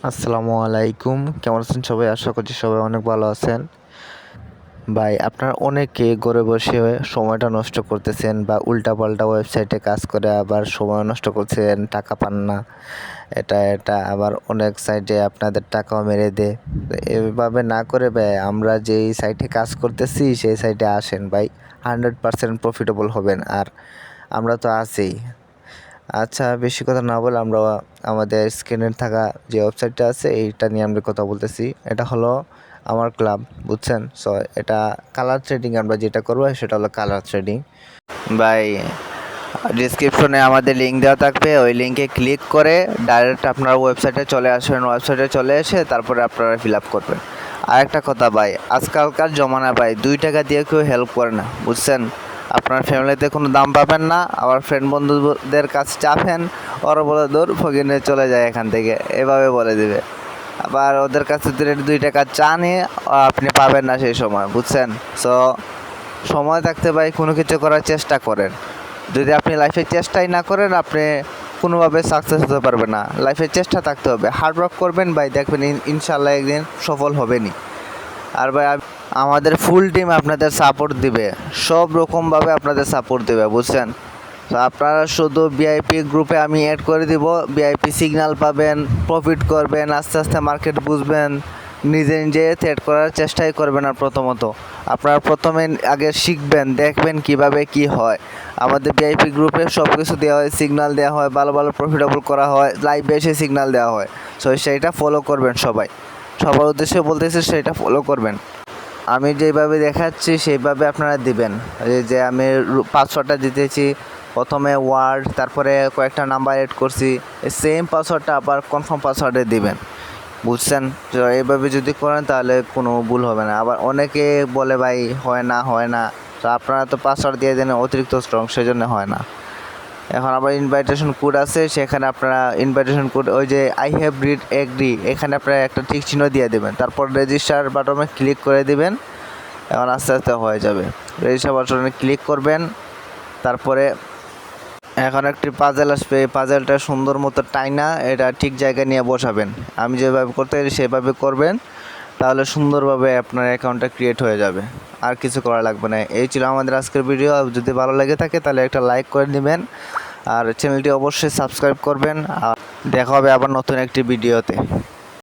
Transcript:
আসসালামু আলাইকুম। কেমন আছেন সবাই? আশা করছি সবাই অনেক ভালো আছেন। ভাই, আপনারা অনেকে ঘরে বসে সময়টা নষ্ট করতেছেন বা উল্টাপাল্টা ওয়েবসাইটে কাজ করে আবার সময় নষ্ট করছেন, টাকা পান না। এটা আবার অনেক সাইটে আপনাদের টাকাও মেরে দেয়। এভাবে না করে ভাই, আমরা যেই সাইটে কাজ করতেছি সেই সাইটে আসেন ভাই, 100% প্রফিটেবল হবেন। আর আমরা তো আছেই। আচ্ছা, বেশি কথা না বলে আমরা আমাদের স্ক্রিনে থাকা যে ওয়েবসাইটটা আছে এইটা নিয়ে আমরা কথা বলতেছি। এটা হলো আমার ক্লাব, বুঝছেন? সো এটা কালার ট্রেডিং, আমরা যেটা করবো সেটা হলো কালার ট্রেডিং। ভাই, ডিসক্রিপশনে আমাদের লিঙ্ক দেওয়া থাকবে, ওই লিঙ্কে ক্লিক করে ডাইরেক্ট আপনার ওয়েবসাইটে চলে আসবেন। ওয়েবসাইটে চলে এসে তারপরে আপনারা ফিল আপ করবেন। আর একটা কথা ভাই, আজকালকার জমানা ভাই 2 টাকা দিয়ে কেউ হেল্প করে না, বুঝছেন? আপনার ফ্যামিলিতে কোনো দাম পাবেন না, আবার ফ্রেন্ড বন্ধুদের কাছে চাপেন, ওরা বলে দৌড় ফকিনে চলে যায় এখান থেকে, এভাবে বলে দিবে। আবার ওদের কাছে 2 টাকা চা নিয়ে আপনি পাবেন না সেই সময়, বুঝছেন? সো সময় থাকতে ভাই কোনো কিছু করার চেষ্টা করেন। যদি আপনি লাইফে চেষ্টাই না করেন, আপনি কোনোভাবে সাকসেস হতে পারবেন না। লাইফে চেষ্টা থাকতে হবে, হার্ড ওয়ার্ক করবেন ভাই, দেখবেন ইনশাল্লাহ একদিন সফল হবেনই। আর ভাই, আমাদের ফুল টিম আপনাদের সাপোর্ট দিবে, সব রকমভাবে আপনাদের সাপোর্ট দেবে, বুঝছেন? তো আপনারা শুধু ভিআইপি গ্রুপে আমি অ্যাড করে দিব, ভিআইপি সিগন্যাল পাবেন, প্রফিট করবেন, আস্তে আস্তে মার্কেট বুঝবেন, নিজে নিজে ট্রেড করার চেষ্টাই করবেন। আর প্রথমত আপনারা প্রথমে আগে শিখবেন, দেখবেন কিভাবে কি হয়। আমাদের ভিআইপি গ্রুপে সব কিছু দেওয়া হয়, সিগন্যাল দেওয়া হয়, ভালো ভালো প্রফিটেবল করা হয়, লাইভে এসে সিগন্যাল দেওয়া হয়। সো সেইটা ফলো করবেন সবাই, সবার উদ্দেশ্যে বলতেছি সেইটা ফলো করবেন। আমি যেভাবে দেখাচ্ছি সেইভাবে আপনারা দিবেন। এই যে আমি পাসওয়ার্ডটা দিতেছি, প্রথমে ওয়ার্ড, তারপরে কয়েকটা নাম্বার এড করছি, এই সেম পাসওয়ার্ডটা আবার কনফার্ম পাসওয়ার্ডে দিবেন, বুঝছেন? তো এইভাবে যদি করেন তাহলে কোনো ভুল হবে না। আবার অনেকে বলে ভাই হয় না, তো আপনারা তো পাসওয়ার্ড দিয়ে দেন অতিরিক্ত স্ট্রং, সেজন্য হয় না। এখন আবার ইনভাইটেশন কোড আছে, সেখানে আপনারা ইনভাইটেশন কোড, ওই যে আই হ্যাভ রিড এগ্রি, এখানে আপনারা একটা ঠিক চিহ্ন দিয়ে দেবেন, তারপর রেজিস্টার বাটনে ক্লিক করে দিবেন। এখন আস্তে আস্তে হয়ে যাবে। রেজিস্টার বাটনে ক্লিক করবেন, তারপরে এখন একটি পাজেল আসবে, এই পাজেলটা সুন্দর মতো টাইনা এটা ঠিক জায়গায় নিয়ে বসাবেন। আমি যেভাবে করতে পারি সেভাবে করবেন, তাহলে সুন্দরভাবে আপনার অ্যাকাউন্টটা ক্রিয়েট হয়ে যাবে। আর কিছু করা লাগবে না। এই ছিল আমাদের আজকের ভিডিও। যদি ভালো লেগে থাকে তাহলে একটা লাইক করে নেবেন, আর চ্যানেলটি অবশ্যই সাবস্ক্রাইব করবেন। আর দেখা হবে আবার নতুন একটি ভিডিওতে।